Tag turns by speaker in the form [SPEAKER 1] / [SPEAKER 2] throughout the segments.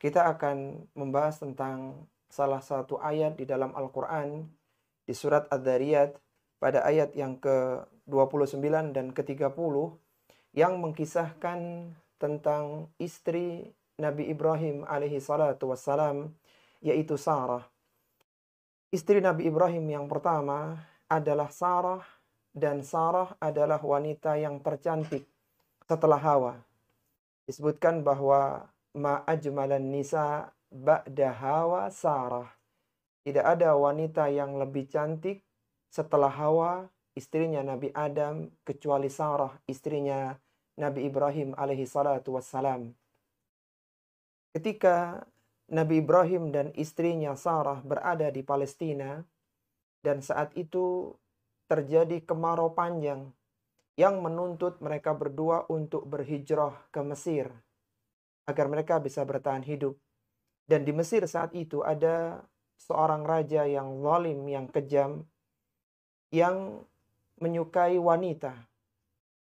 [SPEAKER 1] Kita akan membahas tentang salah satu ayat di dalam Al-Quran di surat Adz-Dzariyat pada ayat yang ke-29 dan ke-30 yang mengkisahkan tentang istri Nabi Ibrahim alaihi salatu wassalam, yaitu Sarah. Istri Nabi Ibrahim yang pertama adalah Sarah, dan Sarah adalah wanita yang tercantik setelah Hawa. Disebutkan bahwa ma ajmalan nisa ba'da Hawa Sarah. Tidak ada wanita yang lebih cantik setelah Hawa, istrinya Nabi Adam, kecuali Sarah, istrinya Nabi Ibrahim alaihi salatu wassalam. Ketika Nabi Ibrahim dan istrinya Sarah berada di Palestina, dan saat itu terjadi kemarau panjang yang menuntut mereka berdua untuk berhijrah ke Mesir agar mereka bisa bertahan hidup. Dan di Mesir saat itu ada seorang raja yang zalim, yang kejam, yang menyukai wanita.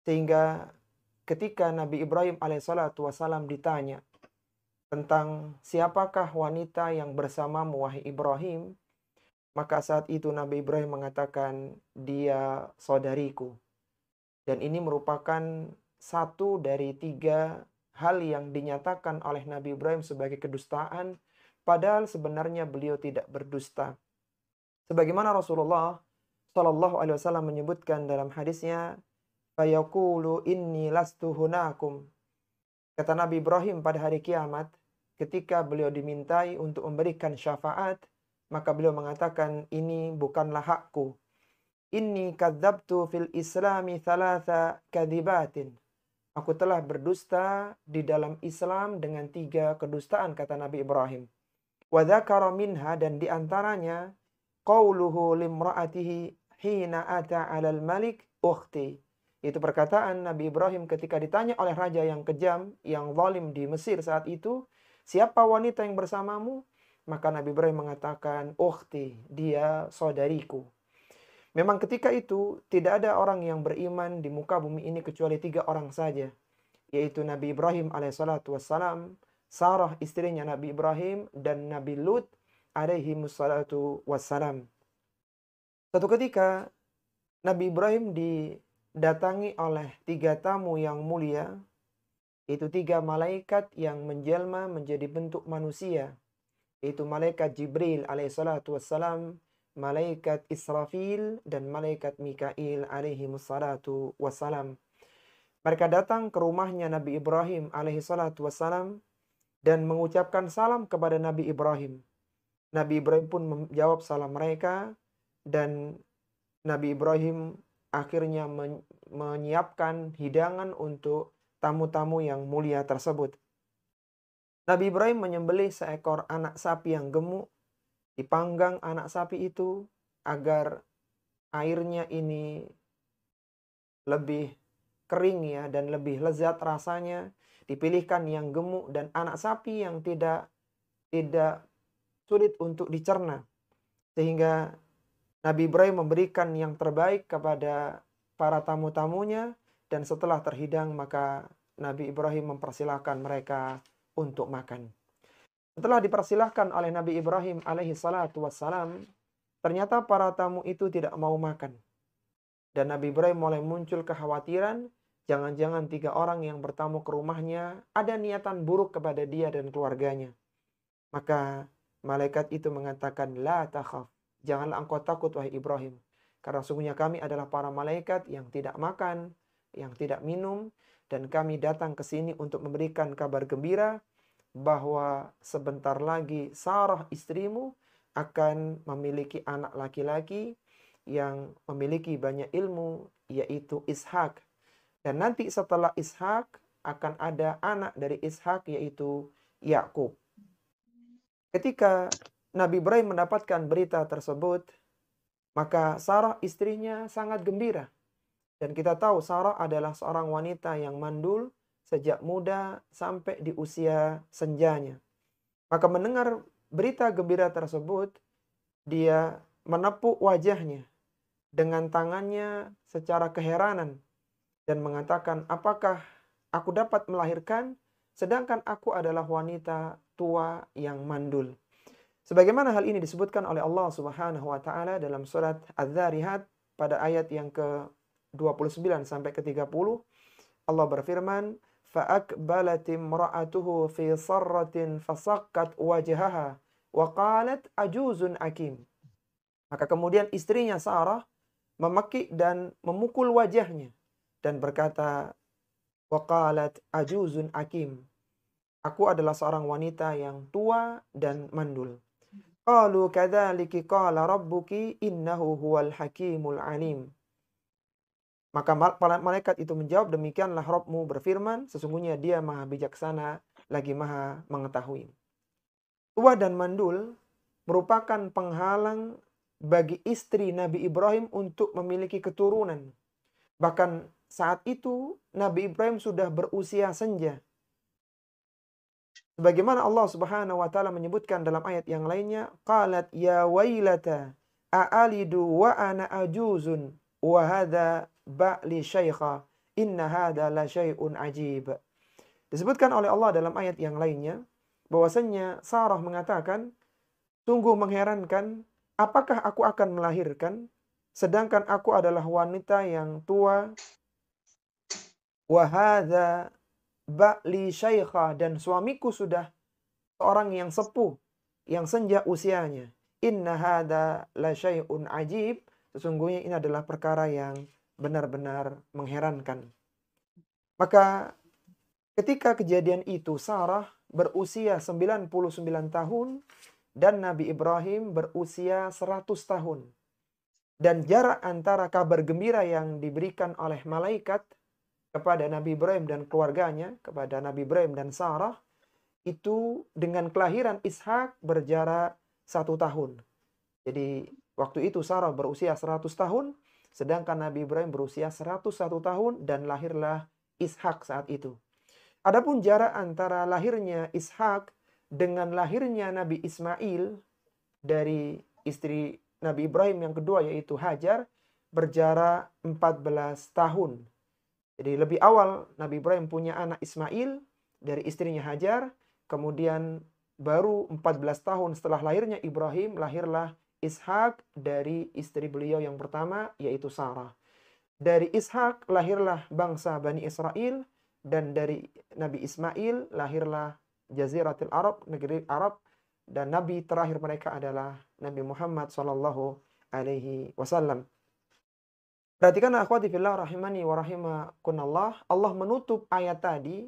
[SPEAKER 1] Sehingga ketika Nabi Ibrahim alaihissalatu wassalam ditanya tentang siapakah wanita yang bersamamu wahai Ibrahim, maka saat itu Nabi Ibrahim mengatakan, dia saudariku. Dan ini merupakan satu dari 3 hal yang dinyatakan oleh Nabi Ibrahim sebagai kedustaan, padahal sebenarnya beliau tidak berdusta. Sebagaimana Rasulullah Shallallahu Alaihi Wasallam menyebutkan dalam hadisnya, fayaqulu inni lastu hunakum. Kata Nabi Ibrahim pada hari kiamat, ketika beliau dimintai untuk memberikan syafaat, maka beliau mengatakan, ini bukanlah hakku. Inni kadzabtu fil islami thalatha kadzibatin. Aku telah berdusta di dalam Islam dengan 3 kedustaan, kata Nabi Ibrahim. Wa dzakara minha, dan diantaranya qauluhu limra'atihi hina ata 'alal malik ukhti. Itu perkataan Nabi Ibrahim ketika ditanya oleh raja yang kejam, yang zalim di Mesir saat itu, siapa wanita yang bersamamu? Maka Nabi Ibrahim mengatakan, ukhti, dia saudariku. Memang ketika itu tidak ada orang yang beriman di muka bumi ini kecuali 3 orang saja, yaitu Nabi Ibrahim alaihissalatu wassalam, Sarah istrinya Nabi Ibrahim, dan Nabi Lut alaihi wassalatu wassalam. Suatu ketika Nabi Ibrahim didatangi oleh 3 tamu yang mulia, yaitu 3 malaikat yang menjelma menjadi bentuk manusia, yaitu malaikat Jibril alaihissalatu wassalam, malaikat Israfil, dan malaikat Mikail alaihi wassalatu wassalam. Mereka datang ke rumahnya Nabi Ibrahim alaihi salatu wassalam dan mengucapkan salam kepada Nabi Ibrahim. Nabi Ibrahim pun menjawab salam mereka, dan Nabi Ibrahim akhirnya menyiapkan hidangan untuk tamu-tamu yang mulia tersebut. Nabi Ibrahim menyembelih seekor anak sapi yang gemuk, dipanggang anak sapi itu agar airnya ini lebih kering ya, dan lebih lezat rasanya. Dipilihkan yang gemuk dan anak sapi yang tidak sulit untuk dicerna. Sehingga Nabi Ibrahim memberikan yang terbaik kepada para tamu-tamunya, dan setelah terhidang maka Nabi Ibrahim mempersilahkan mereka untuk makan. Setelah dipersilahkan oleh Nabi Ibrahim alaihi salatu wassalam, ternyata para tamu itu tidak mau makan. Dan Nabi Ibrahim mulai muncul kekhawatiran, jangan-jangan 3 orang yang bertamu ke rumahnya ada niatan buruk kepada dia dan keluarganya. Maka malaikat itu mengatakan, la takhaf, janganlah engkau takut wahai Ibrahim, karena sungguhnya kami adalah para malaikat yang tidak makan, yang tidak minum, dan kami datang ke sini untuk memberikan kabar gembira bahwa sebentar lagi Sarah istrimu akan memiliki anak laki-laki yang memiliki banyak ilmu, yaitu Ishak. Dan nanti setelah Ishak akan ada anak dari Ishak, yaitu Yakub. Ketika Nabi Ibrahim mendapatkan berita tersebut, maka Sarah istrinya sangat gembira. Dan kita tahu Sarah adalah seorang wanita yang mandul sejak muda sampai di usia senjanya. Maka mendengar berita gembira tersebut, dia menepuk wajahnya dengan tangannya secara keheranan dan mengatakan, apakah aku dapat melahirkan sedangkan aku adalah wanita tua yang mandul. Sebagaimana hal ini disebutkan oleh Allah Subhanahu wa taala dalam surat Az-Dzariyat pada ayat yang ke-29 sampai ke-30, Allah berfirman, فَأَقْبَلَتِ امْرَأَتُهُ فِي صَرَّةٍ فَصَكَّتْ وَجْهَهَا وَقَالَتْ أَجُوزٌ أَكِيمٌ. Maka kemudian istrinya Sarah memekik dan memukul wajahnya dan berkata, وَقَالَتْ أَجُوزٌ أَكِيمٌ. Aku adalah seorang wanita yang tua dan mandul. Qalu kadzalika qala rabbuki innahu huwal hakimul alim. Maka malaikat itu menjawab, demikianlah Rabbmu berfirman, sesungguhnya dia maha bijaksana, lagi maha mengetahui. Tua dan mandul merupakan penghalang bagi istri Nabi Ibrahim untuk memiliki keturunan. Bahkan saat itu Nabi Ibrahim sudah berusia senja. Sebagaimana Allah Subhanahu wa taala menyebutkan dalam ayat yang lainnya, qalat ya wailata a'alidu wa ana ajuzun wa hadza ba'li syaikha inna hadza la syai'un ajib. Disebutkan oleh Allah dalam ayat yang lainnya bahwasanya Sarah mengatakan, sungguh mengherankan, apakah aku akan melahirkan sedangkan aku adalah wanita yang tua, wa hadza ba'li syaikha, dan suamiku sudah seorang yang sepuh, yang senja usianya. Inna hadza la syai'un ajib. Sesungguhnya ini adalah perkara yang benar-benar mengherankan. Maka ketika kejadian itu Sarah berusia 99 tahun dan Nabi Ibrahim berusia 100 tahun. Dan jarak antara kabar gembira yang diberikan oleh malaikat kepada Nabi Ibrahim dan keluarganya, kepada Nabi Ibrahim dan Sarah, itu dengan kelahiran Ishak berjarak 1 tahun. Jadi waktu itu Sarah berusia 100 tahun, sedangkan Nabi Ibrahim berusia 101 tahun dan lahirlah Ishak saat itu. Adapun jarak antara lahirnya Ishak dengan lahirnya Nabi Ismail dari istri Nabi Ibrahim yang kedua yaitu Hajar berjarak 14 tahun. Jadi lebih awal Nabi Ibrahim punya anak Ismail dari istrinya Hajar, kemudian baru 14 tahun setelah lahirnya Ibrahim, lahirlah Ishak dari istri beliau yang pertama, yaitu Sarah. Dari Ishak lahirlah bangsa Bani Israel, dan dari Nabi Ismail lahirlah Jaziratul Arab, negeri Arab, dan Nabi terakhir mereka adalah Nabi Muhammad SAW. Perhatikan akhwati fillah rahimani wa rahimakunallah, Allah menutup ayat tadi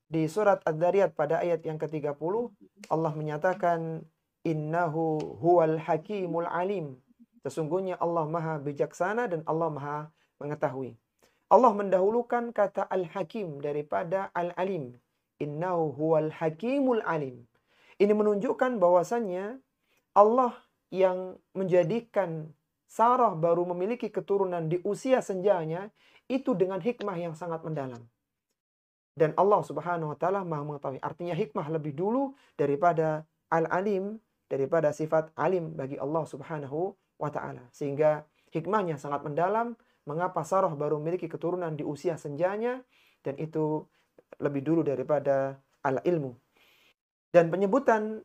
[SPEAKER 1] di surat Ad-Dzariyat pada ayat yang ke-30. Allah menyatakan innahu huwal hakimul alim. Sesungguhnya Allah maha bijaksana dan Allah maha mengetahui. Allah mendahulukan kata al-hakim daripada al-alim. Innahu huwal hakimul alim. Ini menunjukkan bahwasannya Allah yang menjadikan Sarah baru memiliki keturunan di usia senjanya itu dengan hikmah yang sangat mendalam. Dan Allah Subhanahu wa taala Maha mengetahui. Artinya hikmah lebih dulu daripada al-alim, daripada sifat alim bagi Allah Subhanahu wa taala. Sehingga hikmahnya sangat mendalam mengapa Sarah baru memiliki keturunan di usia senjanya, dan itu lebih dulu daripada al-ilmu. Dan penyebutan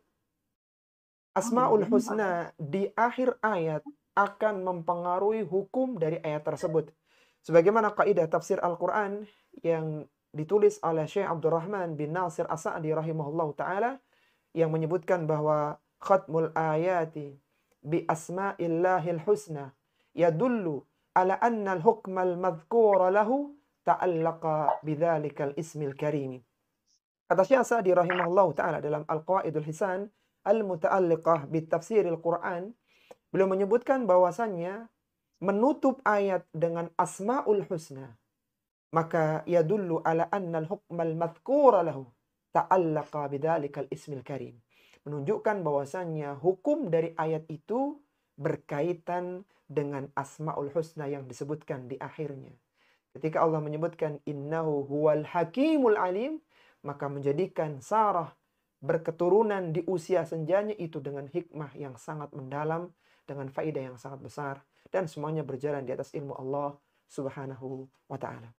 [SPEAKER 1] Asmaul Husna di akhir ayat akan mempengaruhi hukum dari ayat tersebut. Sebagaimana kaidah tafsir Al-Quran yang ditulis oleh Syekh Abdurrahman bin Nasir As-Sa'di rahimahullahu ta'ala, yang menyebutkan bahwa khatmul ayati bi asma'illahil husna yadullu ala anna al-hukmal madhkura lahu ta'allaqa bidhalikal ismil karimi. Kata Syekh As-Sa'di rahimahullahu ta'ala dalam Al-Qawaidul Hisan al-muta'alliqah bitafsiril Quran, beliau menyebutkan bahwasannya menutup ayat dengan Asmaul Husna, maka yadullu ala annal hukmal madhkura lahu ta'allaqa bidzalikal ismil karim. Menunjukkan bahwasannya hukum dari ayat itu berkaitan dengan Asmaul Husna yang disebutkan di akhirnya. Ketika Allah menyebutkan innahu huwal hakimul alim, maka menjadikan Sarah berketurunan di usia senjanya itu dengan hikmah yang sangat mendalam, dengan faedah yang sangat besar, dan semuanya berjalan di atas ilmu Allah Subhanahu wa ta'ala.